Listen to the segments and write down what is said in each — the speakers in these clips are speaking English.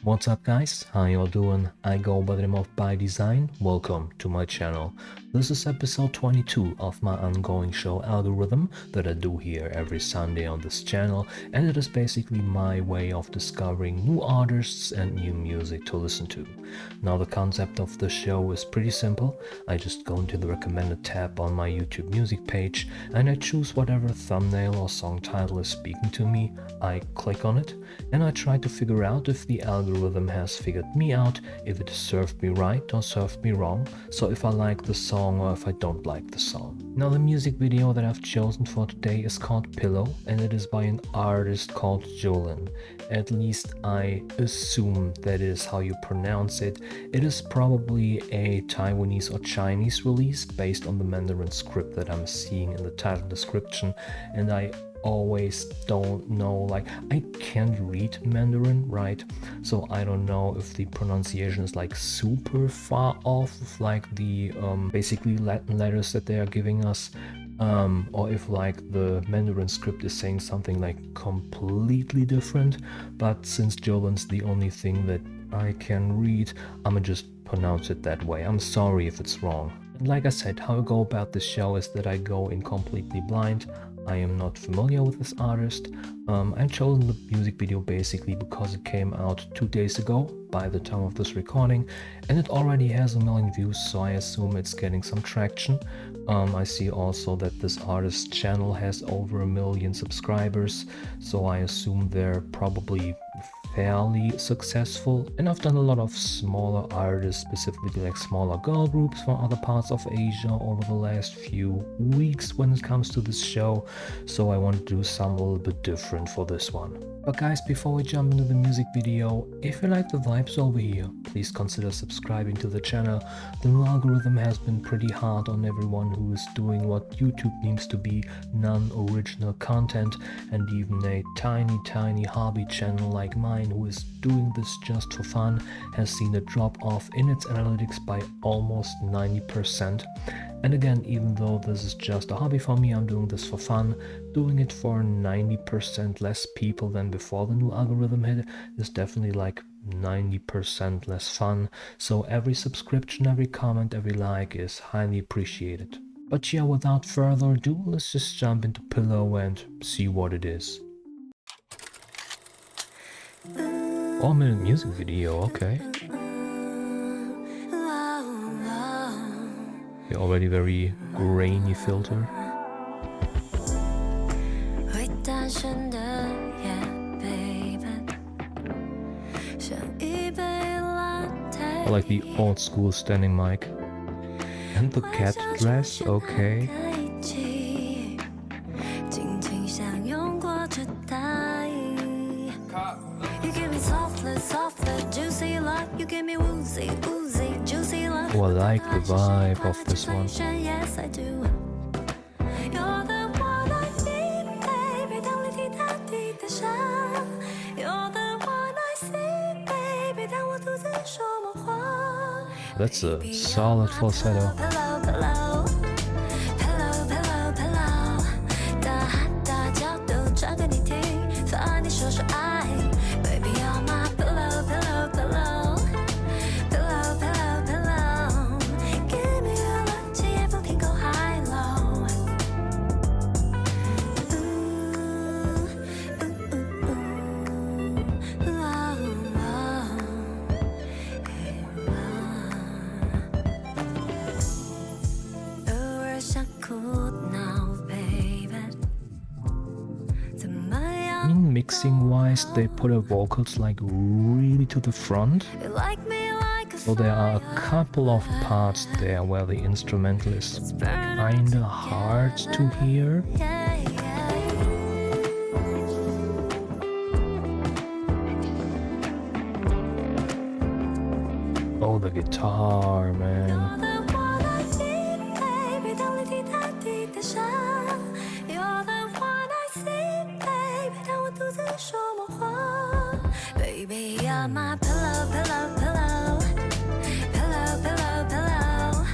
What's up guys, how y'all doing? I go by the name of By Design. Welcome to my channel. This is episode 22 of my ongoing show Algorithm that I do here every Sunday on this channel, and it is basically my way of discovering new artists and new music to listen to. Now the concept of the show is pretty simple. I just go into the recommended tab on my YouTube music page and I choose whatever thumbnail or song title is speaking to me. I click on it and I try to figure out if the algorithm has figured me out, if it served me right or served me wrong, so if I like the song or if I don't like the song. Now the music video that I've chosen for today is called Pillow, and it is by an artist called JOLIN. At least I assume that is how you pronounce it. It is probably a Taiwanese or Chinese release based on the Mandarin script that I'm seeing in the title description, and I always don't know, like I can't read Mandarin, right? So I don't know if the pronunciation is like super far off of like the basically Latin letters that they are giving us, or if like the Mandarin script is saying something like completely different. But since Jolin's the only thing that I can read, I'ma just pronounce it that way. I'm sorry if it's wrong. And like I said, how I go about this show is that I go in completely blind. I am not familiar with this artist. I've chosen the music video basically because it came out 2 days ago by the time of this recording, and it already has 1 million views, so I assume it's getting some traction. I see also that this artist's channel has over 1 million subscribers, so I assume they're probably fairly successful. And I've done a lot of smaller artists, specifically like smaller girl groups from other parts of Asia over the last few weeks when it comes to this show, so I want to do some a little bit different for this one. But guys, before we jump into the music video, if you like the vibes over here, please consider subscribing to the channel. The new algorithm has been pretty hard on everyone who is doing what YouTube deems to be non-original content, and even a tiny hobby channel like mine who is doing this just for fun has seen a drop off in its analytics by almost 90%. And again, even though this is just a hobby for me, I'm doing this for fun. Doing it for 90% less people than before the new algorithm hit is definitely like 90% less fun. So every subscription, every comment, every like is highly appreciated. But yeah, without further ado, let's just jump into Pillow and see what it is. 4-minute music video, okay. The already very grainy filter. I like the old school standing mic. And the cat dress, okay. Oh, I like the vibe of this one. Yes, I do. You're the one I need, baby.当你提到地的伤 You're the one I see, baby. 当我独自说梦话 That's a solid falsetto. Pillow, pillow, pillow, pillow, pillow. 大角度转给你听，烦你说说爱 Baby, you're my pillow, pillow, pillow. Mixing wise, they put her vocals like really to the front, so there are a couple of parts there where the instrumental is kinda hard to hear. Oh, the guitar, man. Baby, you're my pillow, pillow, pillow. Pillow, pillow, pillow.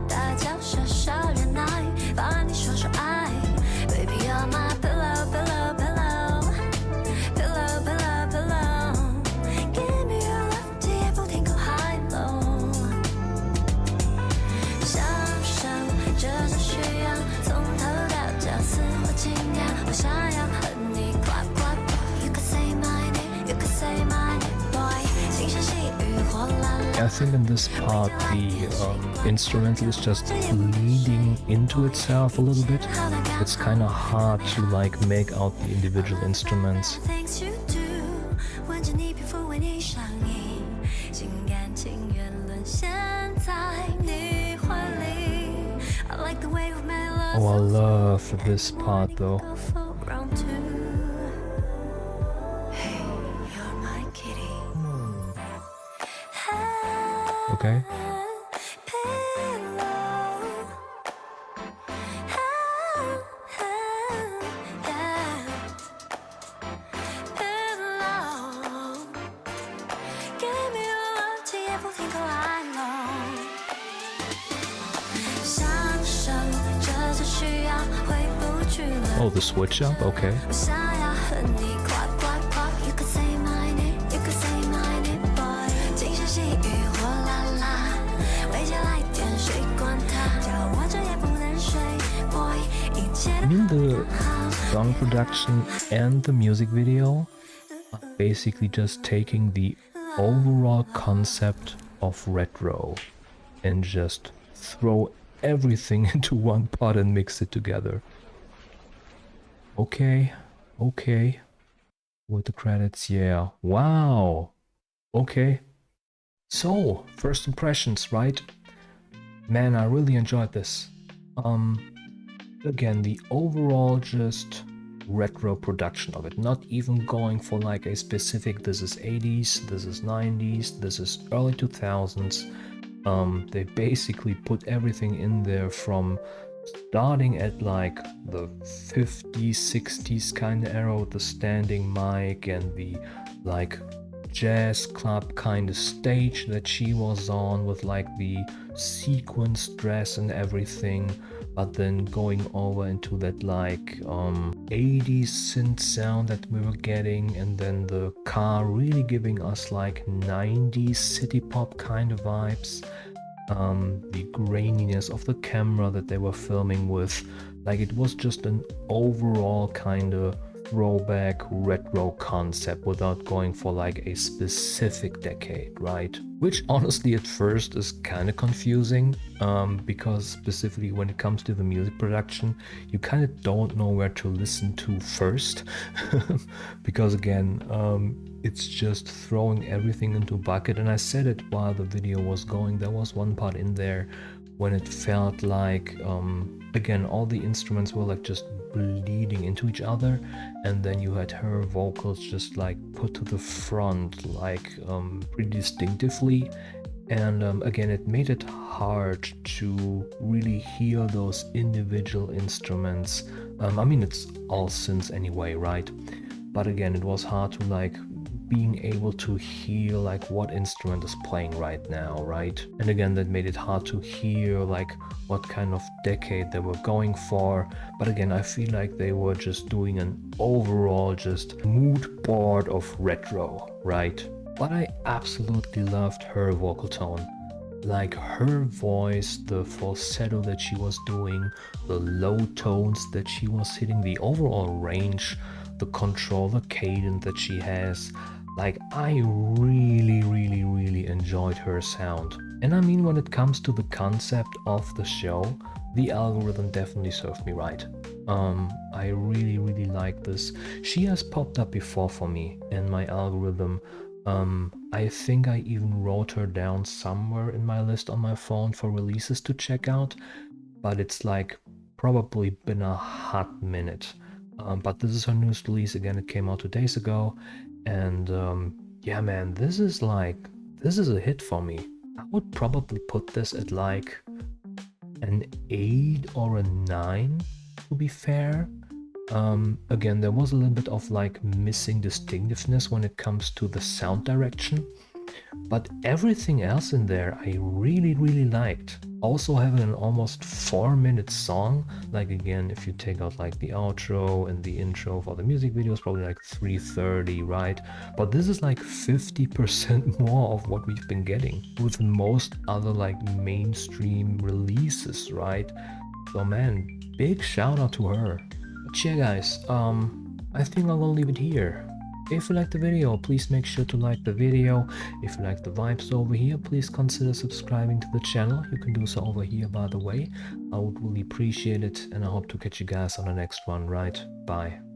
大脚小小忍耐，把你说说爱。Baby, you're my pillow, pillow, pillow. Pillow, pillow, pillow. I think in this part the instrumental is just bleeding into itself a little bit. It's kind of hard to like make out the individual instruments. Things you do， 问着你皮肤为你上瘾，心甘情愿沦陷在你怀里。I like the way we made love. Oh, I love this part though. Go for round two. Hey, you're my kitty. Okay. Oh, the switch up? Okay. I mean, the song production and the music video are basically just taking the overall concept of retro and just throw everything into one pot and mix it together. Okay, okay. With the credits, yeah. Wow. Okay. So, first impressions, right? Man, I really enjoyed this. Again, the overall just retro production of it, not even going for like a specific this is 80s, this is 90s, this is early 2000s. They basically put everything in there from starting at like the 50s, 60s kind of era with the standing mic and the like jazz club kind of stage that she was on with like the sequence dress and everything, but then going over into that like 80s synth sound that we were getting, and then the car really giving us like 90s city pop kind of vibes. The graininess of the camera that they were filming with, like it was just an overall kind of throwback retro concept without going for like a specific decade, right? Which honestly at first is kind of confusing, because specifically when it comes to the music production, you kind of don't know where to listen to first. Because again, it's just throwing everything into a bucket. And I said it while the video was going, there was one part in there when it felt like, again, all the instruments were like just bleeding into each other, and then you had her vocals just like put to the front like pretty distinctively, and again it made it hard to really hear those individual instruments. I mean, it's all synths anyway, right? But again, it was hard to like being able to hear like what instrument is playing right now, right? And again, that made it hard to hear like what kind of decade they were going for. But again, I feel like they were just doing an overall just mood board of retro, right? But I absolutely loved her vocal tone. Like her voice, the falsetto that she was doing, the low tones that she was hitting, the overall range, the control, the cadence that she has. Like, I really enjoyed her sound. And I mean, when it comes to the concept of the show, the algorithm definitely served me right. I really like this. She has popped up before for me in my algorithm. I think I even wrote her down somewhere in my list on my phone for releases to check out, but it's like probably been a hot minute. But this is her newest release. Again, it came out 2 days ago, and yeah man, this is a hit for me. I would probably put this at like an 8 or a 9, to be fair. Again, there was a little bit of like missing distinctiveness when it comes to the sound direction, but everything else in there I really liked. Also having an almost 4-minute song, like again, if you take out like the outro and the intro for the music video, is probably like 3:30, right? But this is like 50% more of what we've been getting with most other like mainstream releases, right? So man, big shout out to her. But yeah guys, I think I'm gonna leave it here. If you like the video, please make sure to like the video. If you like the vibes over here, please consider subscribing to the channel. You can do so over here, by the way. I would really appreciate it, and I hope to catch you guys on the next one. Right, bye.